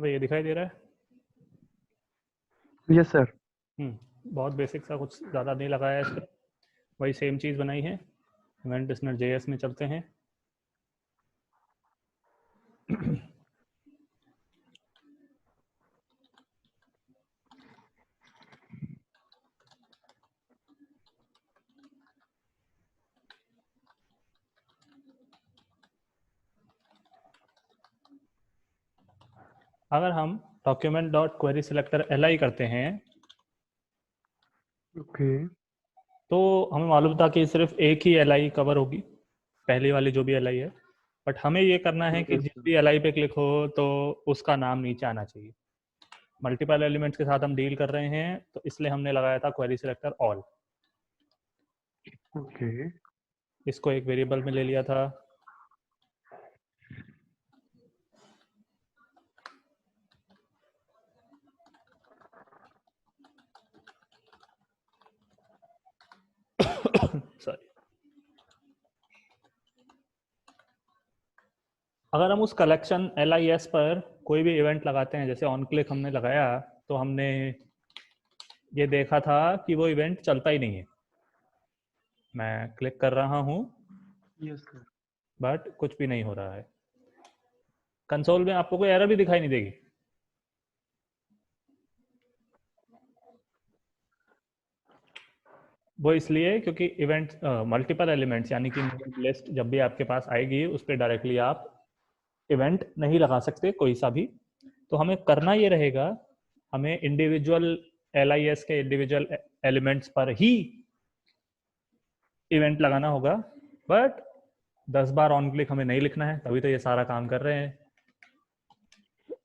अब ये दिखाई दे रहा है। Yes sir. बहुत बेसिक सा, कुछ ज़्यादा नहीं लगाया है इस पर, वही सेम चीज़ बनाई है। इवेंट लिस्नर JS में चलते हैं। अगर हम document dot query selector LI करते हैं ओके तो हमें मालूम था कि सिर्फ एक ही LI कवर होगी, पहली वाली जो भी LI है। बट हमें ये करना है कि यस जिस सर। भी LI पे क्लिक हो तो उसका नाम नीचे आना चाहिए। मल्टीपल एलिमेंट्स के साथ हम डील कर रहे हैं, तो इसलिए हमने लगाया था क्वेरी सिलेक्टर ऑल। ओके इसको एक वेरिएबल में ले लिया था। सॉरी। अगर हम उस कलेक्शन LIS पर कोई भी इवेंट लगाते हैं, जैसे ऑन क्लिक हमने लगाया, तो हमने ये देखा था कि वो इवेंट चलता ही नहीं है। मैं क्लिक कर रहा हूँ यस सर। बट कुछ भी नहीं हो रहा है। कंसोल में आपको कोई एरर भी दिखाई नहीं देगी। वो इसलिए क्योंकि इवेंट मल्टीपल एलिमेंट्स यानी कि नोड लिस्ट जब भी आपके पास आएगी उस पर डायरेक्टली आप इवेंट नहीं लगा सकते कोई सा भी। तो हमें करना ये रहेगा, हमें इंडिविजुअल LIS के इंडिविजुअल एलिमेंट्स पर ही इवेंट लगाना होगा। बट 10 बार ऑन क्लिक हमें नहीं लिखना है, तभी तो ये सारा काम कर रहे हैं।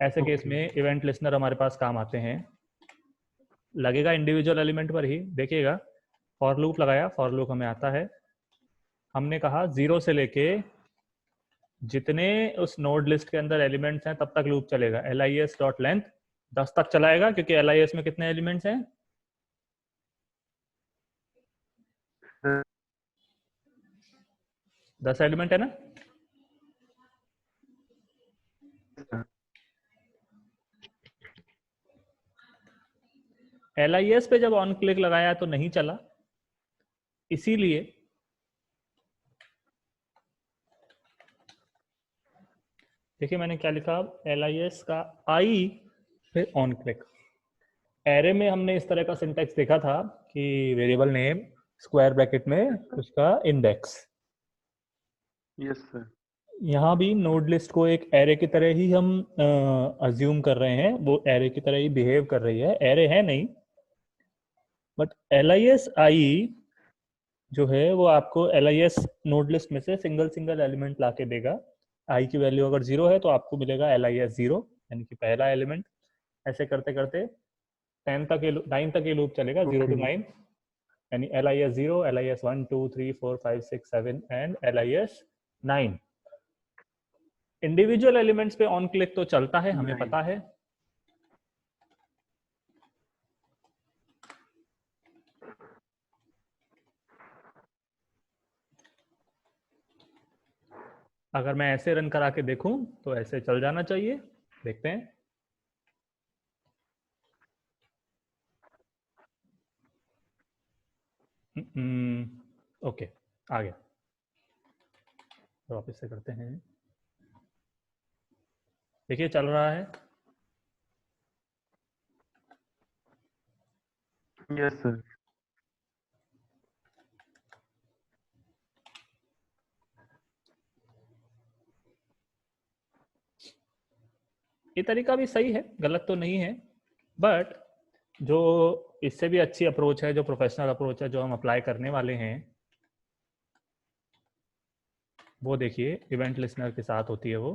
ऐसे केस ओके में इवेंट लिस्नर हमारे पास काम आते हैं। लगेगा इंडिविजुअल एलिमेंट पर ही, देखिएगा फॉर लूप लगाया, फॉर लूप हमें आता है। हमने कहा 0 से लेके जितने उस नोड लिस्ट के अंदर एलिमेंट्स हैं तब तक लूप चलेगा। LIS डॉट लेंथ 10 तक चलाएगा, क्योंकि LIS में कितने एलिमेंट्स हैं? सर। 10 एलिमेंट है ना। LIS पे जब ऑन क्लिक लगाया तो नहीं चला, इसीलिए देखिए मैंने क्या लिखा, LIS का I फिर ऑन क्लिक। एरे में हमने इस तरह का सिंटेक्स देखा था कि वेरिएबल नेम स्क्वायर ब्रैकेट में उसका इंडेक्स। Yes sir. यहाँ भी नोड लिस्ट को एक एरे की तरह ही हम अज्यूम कर रहे हैं, वो एरे की तरह ही बिहेव कर रही है, एरे है नहीं। बट LIS I जो है वो आपको LIS नोड लिस्ट में से सिंगल सिंगल एलिमेंट ला के देगा। I की वैल्यू अगर 0 है तो आपको मिलेगा LIS 0, यानी कि पहला एलिमेंट। ऐसे करते करते 10 तक 9 तक ये लूप चलेगा, 0 ओके to 9, यानी LIS 0, LIS 1, 2, 3, 4, 5, 6, 7 and LIS 9। Individual elements पे ऑन क्लिक तो चलता है, हमें नाइन। पता है। अगर मैं ऐसे रन करा के देखूं तो ऐसे चल जाना चाहिए। देखते हैं। ओके, आ गया। तो वापस से करते हैं। देखिए चल रहा है। Yes sir. ये तरीका भी सही है, गलत तो नहीं है। बट जो इससे भी अच्छी अप्रोच है, जो प्रोफेशनल अप्रोच है, जो हम अप्लाई करने वाले हैं, वो देखिए इवेंट लिसनर के साथ होती है वो।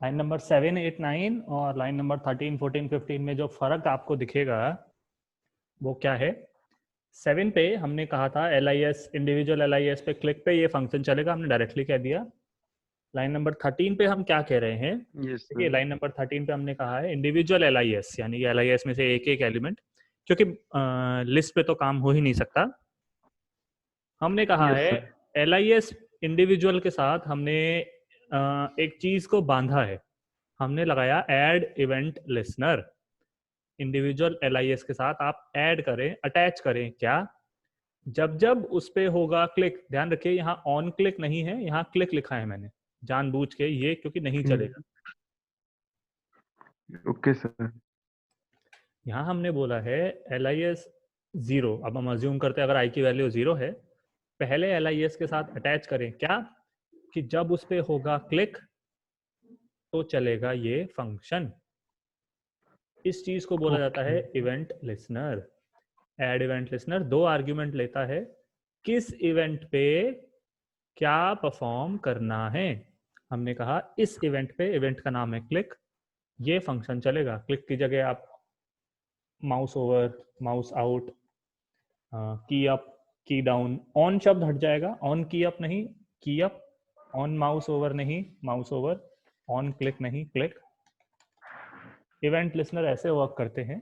लाइन नंबर 7, 8, 9 और लाइन नंबर 13, 14, 15 में जो फर्क आपको दिखेगा वो क्या है? 7 पे हमने कहा था LIS, इंडिविजुअल LIS पे क्लिक पे ये फंक्शन चलेगा, हमने डायरेक्टली कह दिया। लाइन नंबर 13 पे हम क्या कह रहे हैं? यस देखिए सर। लाइन नंबर 13 पे हमने कहा है इंडिविजुअल LIS, यानी कि LIS में से एक एक एलिमेंट, क्योंकि लिस्ट पे तो काम हो ही नहीं सकता। हमने कहा यस है सर। LIS इंडिविजुअल के साथ हमने एक चीज को बांधा है, हमने लगाया add event listener. Individual LIS के साथ आप ऐड करें, अटैच करें क्या? जब जब उस पे होगा क्लिक, ध्यान रखिए यहाँ ऑन क्लिक नहीं है, यहाँ क्लिक लिखा है मैंने जानबूझ के, ये क्योंकि नहीं चलेगा। Okay sir. यहाँ हमने बोला है LIS 0, अब हम अज्यूम करते हैं अगर आई की वैल्यू 0 है, पहले LIS के साथ अटैच करें क्या, कि जब उस पे होगा क्लिक तो चलेगा ये फंक्शन। इस चीज को बोला जाता है okay. Event listener. Add event listener 2 argument लेता है, किस इवेंट पे क्या परफॉर्म करना है। हमने कहा इस इवेंट पे, इवेंट का नाम है क्लिक, ये फंक्शन चलेगा। क्लिक की जगह आप माउस ओवर, माउस आउट, की अप, की डाउन, ऑन शब्द हट जाएगा, ऑन की अप नहीं, की अप, ऑन माउस ओवर नहीं, माउस ओवर, ऑन क्लिक नहीं, क्लिक। इवेंट लिसनर ऐसे वर्क करते हैं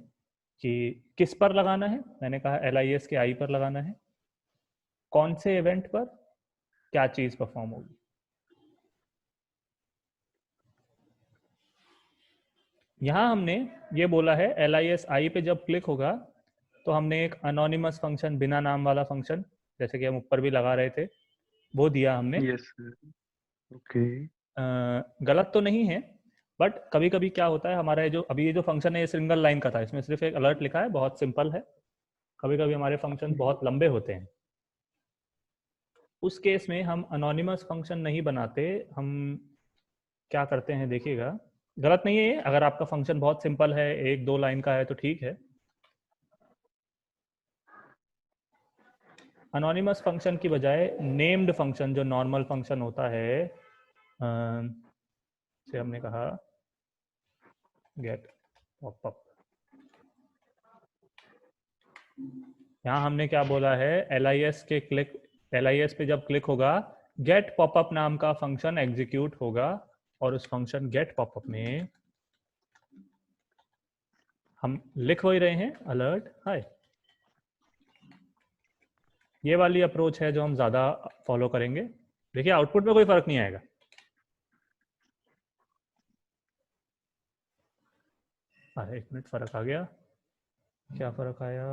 कि किस पर लगाना है, मैंने कहा LIS के आई पर लगाना है, कौन से इवेंट पर क्या चीज परफॉर्म होगी। यहां हमने ये बोला है LIS आई पे जब क्लिक होगा तो हमने एक अनोनिमस फंक्शन, बिना नाम वाला फंक्शन, जैसे कि हम ऊपर भी लगा रहे थे, वो दिया हमने। Yes sir. ओके। गलत तो नहीं है, बट कभी कभी क्या होता है, हमारा ये जो अभी ये जो फंक्शन है ये सिंगल लाइन का था, इसमें सिर्फ एक अलर्ट लिखा है, बहुत सिंपल है। कभी कभी हमारे फंक्शन बहुत लंबे होते हैं, उस केस में हम अनोनिमस फंक्शन नहीं बनाते, हम क्या करते हैं देखिएगा। गलत नहीं है, अगर आपका फंक्शन बहुत सिंपल है, 1-2 लाइन का है तो ठीक है। अनोनिमस फंक्शन की बजाय नेम्ड फंक्शन, जो नॉर्मल फंक्शन होता है, से हमने कहा गेट पॉपअप। यहाँ हमने क्या बोला है, LIS के क्लिक, LIS पे जब क्लिक होगा गेट पॉपअप नाम का फंक्शन एग्जीक्यूट होगा, और उस फंक्शन गेट पॉपअप में हम लिख वही रहे हैं अलर्ट हाय। ये वाली अप्रोच है जो हम ज्यादा फॉलो करेंगे। देखिए आउटपुट में कोई फर्क नहीं आएगा। अरे 1 मिनट, फर्क आ गया। क्या फर्क आया?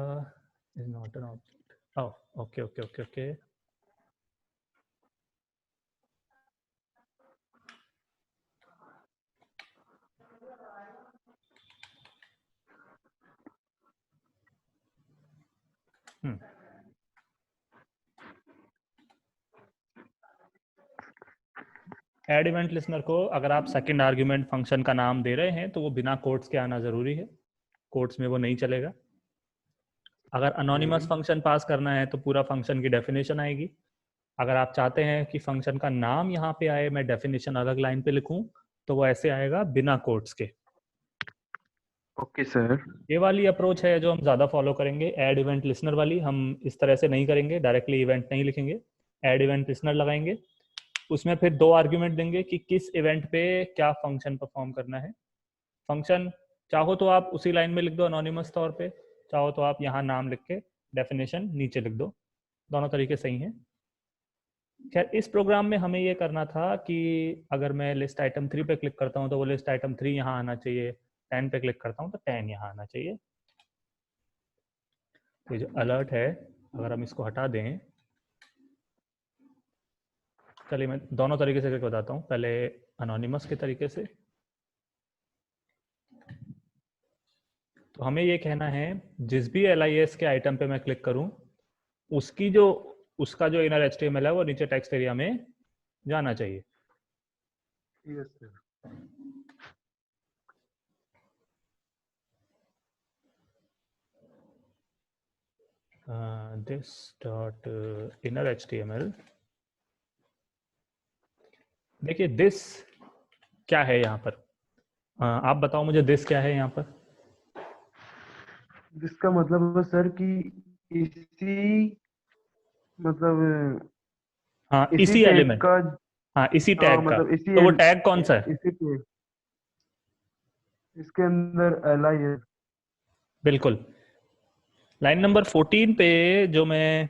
Is not an object. Oh okay okay okay okay. Add event listener को अगर आप सेकंड आर्गुमेंट फंक्शन का नाम दे रहे हैं तो वो बिना कोट्स के आना जरूरी है, कोट्स में वो नहीं चलेगा। अगर अनोनिमस फंक्शन पास करना है तो पूरा फंक्शन की डेफिनेशन आएगी। अगर आप चाहते हैं कि फंक्शन का नाम यहाँ पे आए, मैं डेफिनेशन अलग लाइन पे लिखूं, तो वो ऐसे आएगा बिना कोट्स के। Okay sir. ये वाली अप्रोच है जो हम ज़्यादा फॉलो करेंगे। ऐड इवेंट लिसनर वाली हम इस तरह से नहीं करेंगे, डायरेक्टली इवेंट नहीं लिखेंगे, ऐड इवेंट लिसनर लगाएंगे। उसमें फिर 2 आर्ग्यूमेंट देंगे कि किस इवेंट पे क्या फंक्शन परफॉर्म करना है। फंक्शन चाहो तो आप उसी लाइन में लिख दो अनोनिमस तौर पे, चाहो तो आप यहाँ नाम लिख के डेफिनेशन नीचे लिख दो, दोनों तरीके सही हैं। खैर इस प्रोग्राम में हमें ये करना था कि अगर मैं लिस्ट आइटम 3 पे क्लिक करता हूँ तो वो लिस्ट आइटम 3 यहाँ आना चाहिए, 10 पे क्लिक करता हूँ तो 10 यहाँ आना चाहिए। तो ये जो अलर्ट है, अगर हम इसको हटा दें, चलिए मैं दोनों तरीके से करके बताता हूँ, पहले अनोनिमस के तरीके से। तो हमें ये कहना है जिस भी LIS के आइटम पे मैं क्लिक करूं, उसकी जो उसका जो इनर HTML है वो नीचे टेक्स्ट एरिया में जाना चाहिए। Yes sir. This dot inner HTML, देखिए दिस क्या है यहाँ पर, आप बताओ मुझे दिस क्या है यहाँ पर? जिसका मतलब है सर कि इसी मतलब हाँ, इसी इसी टैग एलिमेंट। का। हाँ, इसी हाँ टैग का। मतलब इसी तो वो टैग कौन सा है? इसी टैग इसके अंदर एल आई है। बिल्कुल। लाइन नंबर 14 पे जो मैं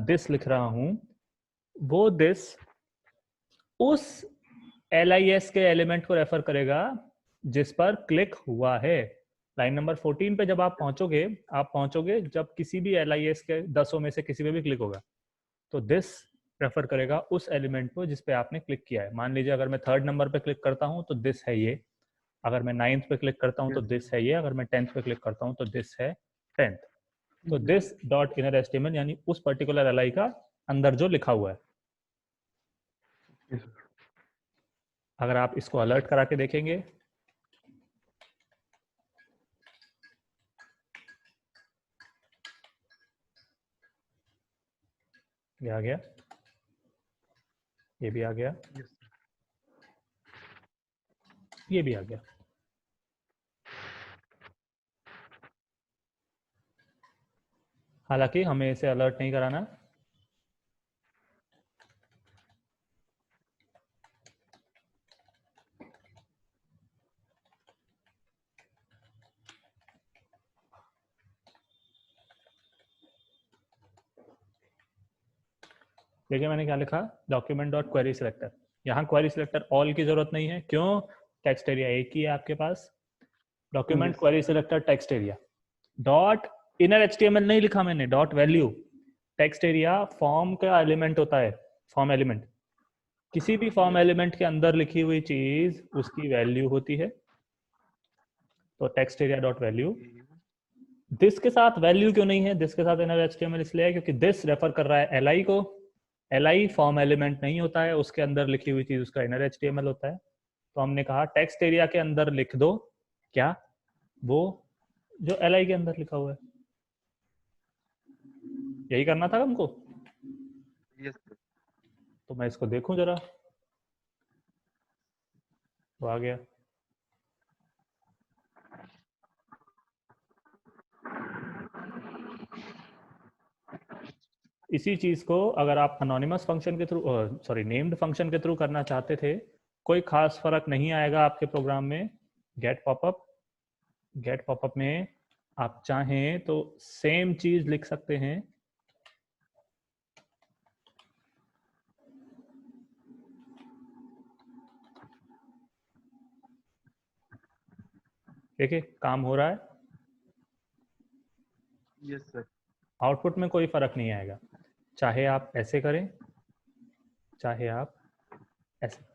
दिस लिख रहा हूं, वो दिस उस LIS के एलिमेंट को रेफर करेगा जिस पर क्लिक हुआ है। लाइन नंबर 14 पे जब आप पहुंचोगे जब किसी भी LIS के 10 में से किसी पे भी क्लिक होगा, तो दिस रेफर करेगा उस एलिमेंट को जिस पे आपने क्लिक किया है। मान लीजिए अगर मैं 3rd नंबर पे क्लिक करता हूं तो दिस है ये, अगर मैं 9th पे क्लिक करता हूं तो यस सर। दिस है ये, अगर मैं 10th पे क्लिक करता हूं तो दिस है 10th। तो दिस डॉट इनर एस्टिमेट यानी उस पर्टिकुलर एल आई का अंदर जो लिखा हुआ है। Yes sir. अगर आप इसको अलर्ट करा के देखेंगे, ये आ गया, ये भी आ गया, यस सर। ये भी आ गया। हालांकि हमें इसे अलर्ट नहीं कराना। देखिए मैंने क्या लिखा, डॉक्यूमेंट डॉट क्वेरी सिलेक्टर। यहाँ क्वेरी सिलेक्टर ऑल की जरूरत नहीं है, क्यों? टेक्स्ट एरिया एक ही है आपके पास। Document yes query selector text area dot inner HTML नहीं लिखा मैंने, dot value. Text area form का एलिमेंट होता है, फॉर्म एलिमेंट। किसी भी फॉर्म यस एलिमेंट के अंदर लिखी हुई चीज उसकी वैल्यू होती है। तो text area dot value. Okay. This के साथ वैल्यू क्यों नहीं है? दिस के साथ इनर HTML इसलिए है क्योंकि दिस रेफर कर रहा है LI को। LI फॉर्म एलिमेंट नहीं होता है, उसके अंदर लिखी हुई चीज उसका इनर HTML होता है। तो हमने कहा टेक्स्ट एरिया के अंदर लिख दो क्या, वो जो LI के अंदर लिखा हुआ है। यही करना था हमको। Yes sir. तो मैं इसको देखूं जरा, तो आ गया। इसी चीज को अगर आप अनोनिमस फंक्शन के थ्रू, सॉरी नेम्ड फंक्शन के थ्रू करना चाहते थे, कोई खास फर्क नहीं आएगा आपके प्रोग्राम में। गेट पॉपअप, गेट पॉपअप में आप चाहें तो सेम चीज लिख सकते हैं। देखिए काम हो रहा है, यस सर। आउटपुट में कोई फर्क नहीं आएगा, चाहे आप ऐसे करें चाहे आप ऐसे।